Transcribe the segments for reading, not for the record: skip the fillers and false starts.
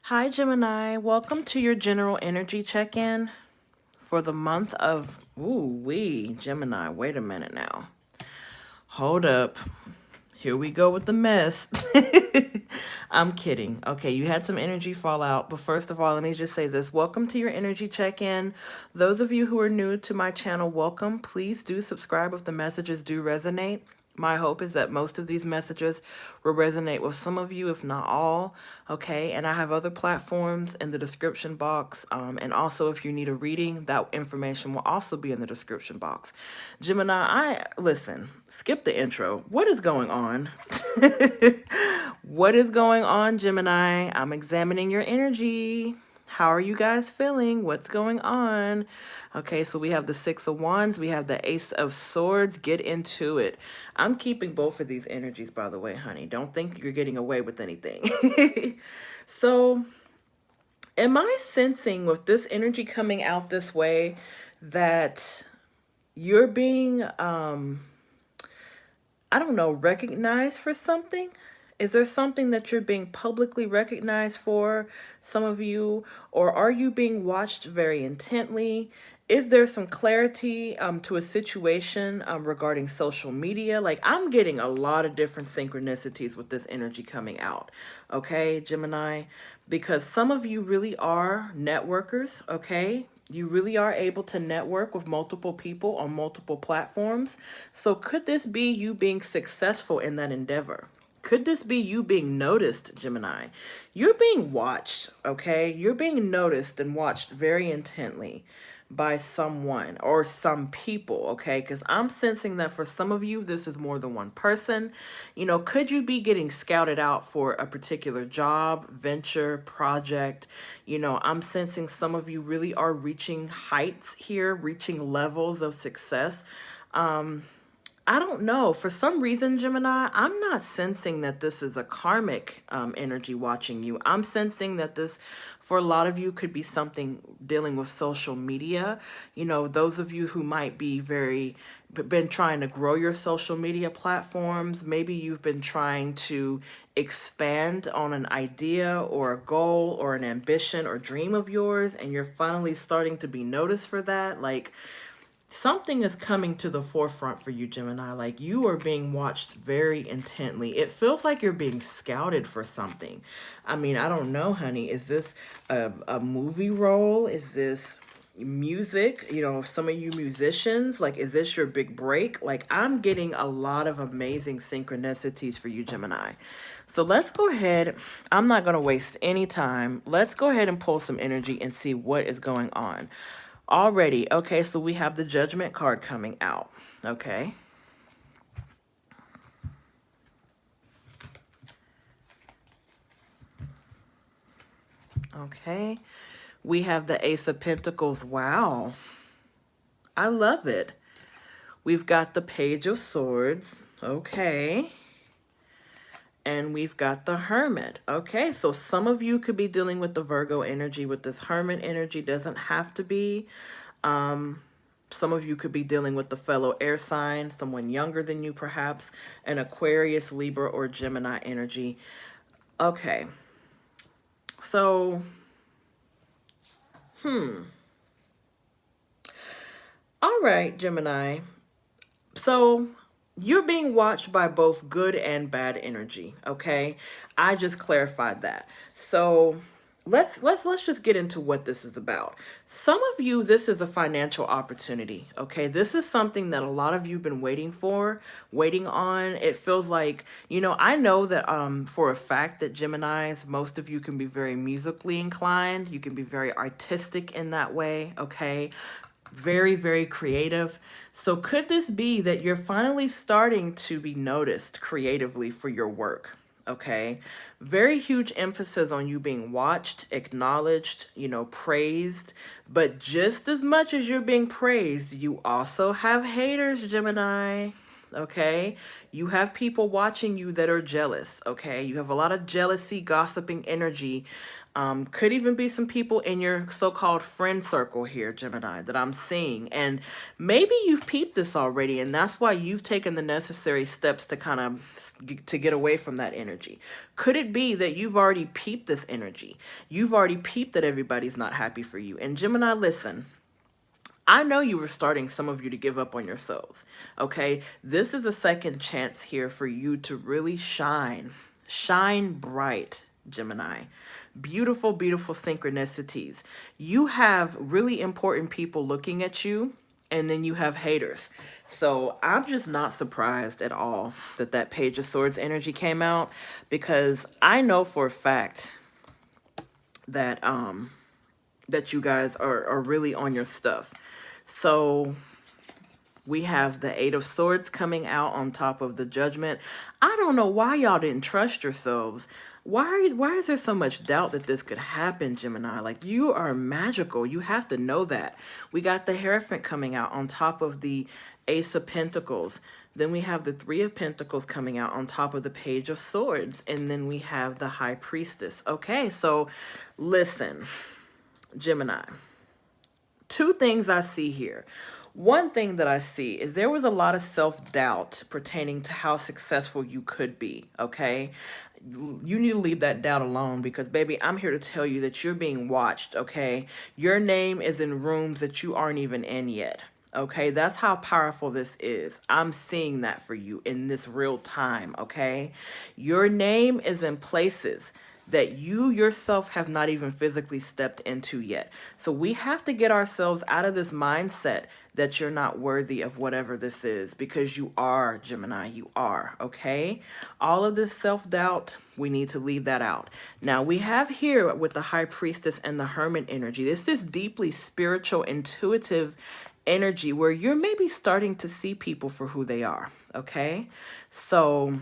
Hi, Gemini. Welcome to your general energy check-in for the month of, Gemini. Wait a minute now. Hold up. Here we go with the mess. I'm kidding. Okay, you had some energy fall out, but first of all, let me just say this. Welcome to your energy check-in. Those of you who are new to my channel, welcome. Please do subscribe if the messages do resonate. My hope is that most of these messages will resonate with some of you, if not all. Okay, and I have other platforms in the description box. And also, if you need a reading, that information will also be in the description box. Gemini, listen, skip the intro. What is going on? What is going on, Gemini? I'm examining your energy. How are you guys feeling? What's going on? Okay, so we have the Six of Wands. We have the Ace of Swords. Get into it. I'm keeping both of these energies, by the way, honey. Don't think you're getting away with anything. So, am I sensing with this energy coming out this way that you're being, I don't know, recognized for something? Is there something that you're being publicly recognized for, some of you, or are you being watched very intently? Is there some clarity to a situation regarding social media? Like, I'm getting a lot of different synchronicities with this energy coming out, okay, Gemini? Because some of you really are networkers, okay? You really are able to network with multiple people on multiple platforms. So could this be you being successful in that endeavor? Could this be you being noticed, Gemini? You're being watched, okay? You're being noticed and watched very intently by someone or some people, okay? Because I'm sensing that for some of you, this is more than one person. You know, could you be getting scouted out for a particular job, venture, project? You know, I'm sensing some of you really are reaching heights here, reaching levels of success. I don't know. For some reason, Gemini, I'm not sensing that this is a karmic energy watching you. I'm sensing that this, for a lot of you, could be something dealing with social media. You know, those of you who might be been trying to grow your social media platforms. Maybe you've been trying to expand on an idea or a goal or an ambition or dream of yours, and you're finally starting to be noticed for that. Like, something is coming to the forefront for you, Gemini. Like, you are being watched very intently. It feels like you're being scouted for something. I mean, I don't know, honey. Is this a movie role? Is this music? You know, some of you musicians, like, is this your big break? Like, I'm getting a lot of amazing synchronicities for you, Gemini. So let's go ahead. I'm not going to waste any time. Let's go ahead and pull some energy and see what is going on. Already, okay, so we have the Judgment card coming out, okay? Okay, we have the Ace of Pentacles. Wow, I love it. We've got the Page of Swords, okay? And we've got the Hermit. Okay, so some of you could be dealing with the Virgo energy with this Hermit energy. Doesn't have to be. Some of you could be dealing with the fellow air sign, someone younger than you perhaps, an Aquarius, Libra, or Gemini energy. Okay, so, all right, Gemini. So you're being watched by both good and bad energy, okay? I just clarified that. So let's just get into what this is about. Some of you, this is a financial opportunity, okay? This is something that a lot of you have been waiting on. It feels like, you know, I know that for a fact that Geminis, most of you can be very musically inclined. You can be very artistic in that way, okay? Very, very creative. So could this be that you're finally starting to be noticed creatively for your work? Okay. Very huge emphasis on you being watched, acknowledged, you know, praised. But just as much as you're being praised, you also have haters, Gemini. okay? You have people watching you that are jealous, okay? You have a lot of jealousy, gossiping energy. Could even be some people in your so-called friend circle here, Gemini, that I'm seeing. And maybe you've peeped this already, and that's why you've taken the necessary steps to kind of to get away from that energy. Could it be that you've already peeped this energy? You've already peeped that everybody's not happy for you. And Gemini, listen, I know you were starting, some of you, to give up on yourselves. Okay. This is a second chance here for you to really shine. Shine bright, Gemini. Beautiful, beautiful synchronicities. You have really important people looking at you, and then you have haters. So I'm just not surprised at all that that Page of Swords energy came out, because I know for a fact that that you guys are really on your stuff. So we have the Eight of Swords coming out on top of the Judgment. I don't know why y'all didn't trust yourselves. Why is there so much doubt that this could happen, Gemini? Like, you are magical. You have to know that. We got the Hierophant coming out on top of the Ace of Pentacles. Then we have the Three of Pentacles coming out on top of the Page of Swords. And then we have the High Priestess. Okay, so listen, Gemini. Two things I see here. One thing that I see is there was a lot of self-doubt pertaining to how successful you could be, okay? You need to leave that doubt alone, because, baby, I'm here to tell you that you're being watched, okay? Your name is in rooms that you aren't even in yet, okay? That's how powerful this is. I'm seeing that for you in this real time, okay? Your name is in places that you yourself have not even physically stepped into yet. So we have to get ourselves out of this mindset that you're not worthy of whatever this is, because you are, Gemini, you are, okay? All of this self-doubt, we need to leave that out. Now, we have here with the High Priestess and the Hermit energy, this is deeply spiritual, intuitive energy where you're maybe starting to see people for who they are, okay? So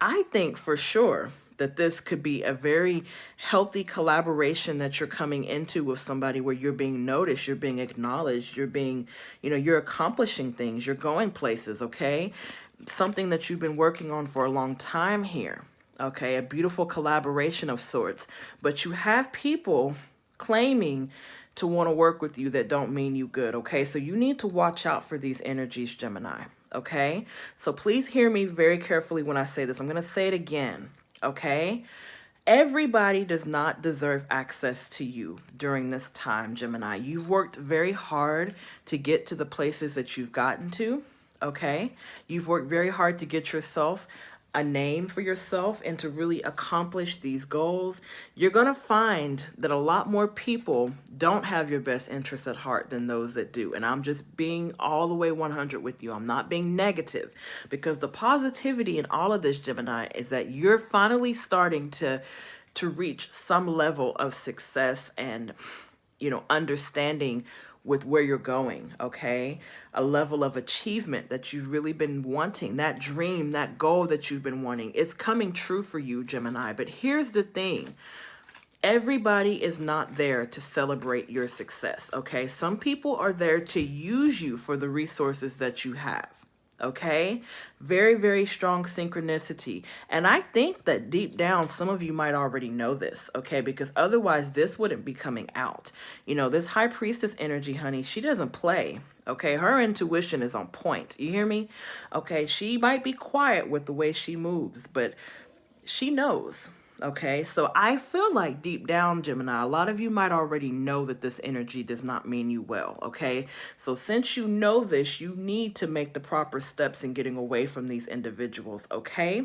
I think for sure that this could be a very healthy collaboration that you're coming into with somebody where you're being noticed, you're being acknowledged, you're being, you're accomplishing things, you're going places, okay? Something that you've been working on for a long time here, okay? A beautiful collaboration of sorts. But you have people claiming to want to work with you that don't mean you good, okay? So you need to watch out for these energies, Gemini, okay? So please hear me very carefully when I say this. I'm going to say it again. Okay, everybody does not deserve access to you during this time, Gemini. You've worked very hard to get to the places that you've gotten to. Okay, you've worked very hard to get yourself a name for yourself and to really accomplish these goals. You're going to find that a lot more people don't have your best interests at heart than those that do. And I'm just being all the way 100 with you. I'm not being negative, because the positivity in all of this, Gemini, is that you're finally starting to reach some level of success and, understanding with where you're going, okay? A level of achievement that you've really been wanting, that dream, that goal that you've been wanting. It's coming true for you, Gemini. But here's the thing. Everybody is not there to celebrate your success, okay? Some people are there to use you for the resources that you have. Okay, very, very strong synchronicity. And I think that deep down, some of you might already know this, okay, because otherwise this wouldn't be coming out. This High Priestess energy, honey, she doesn't play. Okay, her intuition is on point. You hear me? Okay, she might be quiet with the way she moves, but she knows. Okay, so I feel like deep down, Gemini, a lot of you might already know that this energy does not mean you well, okay? So since you know this, you need to make the proper steps in getting away from these individuals, okay?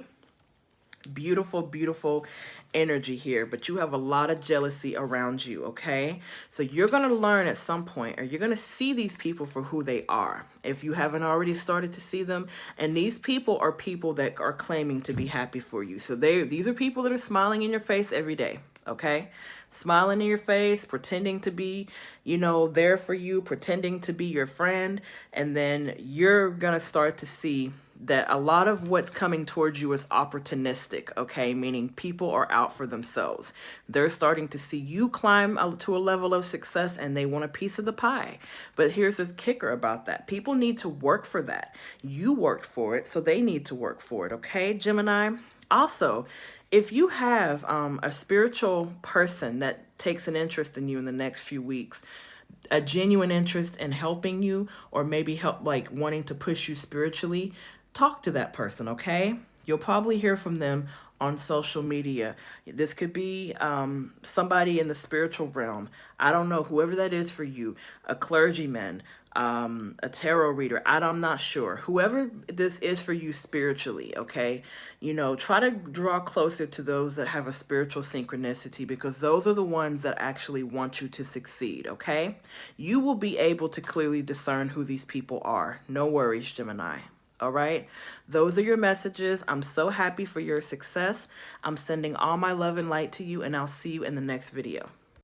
Beautiful, beautiful energy here, but you have a lot of jealousy around you, okay? So you're going to learn at some point, or you're going to see these people for who they are, if you haven't already started to see them. And these people are people that are claiming to be happy for you. So these are people that are smiling in your face every day, okay? Smiling in your face, pretending to be, there for you, pretending to be your friend. And then you're going to start to see that a lot of what's coming towards you is opportunistic, okay? Meaning people are out for themselves. They're starting to see you climb to a level of success and they want a piece of the pie. But here's the kicker about that. People need to work for that. You worked for it, so they need to work for it, okay, Gemini? Also, if you have a spiritual person that takes an interest in you in the next few weeks, a genuine interest in helping you, or maybe help, like wanting to push you spiritually, talk to that person, okay? You'll probably hear from them on social media. This could be somebody in the spiritual realm. I don't know, whoever that is for you, a clergyman, a tarot reader. I'm not sure. Whoever this is for you spiritually, okay? You know, try to draw closer to those that have a spiritual synchronicity, because those are the ones that actually want you to succeed, okay? You will be able to clearly discern who these people are. No worries, Gemini. All right, those are your messages. I'm so happy for your success. I'm sending all my love and light to you, and I'll see you in the next video.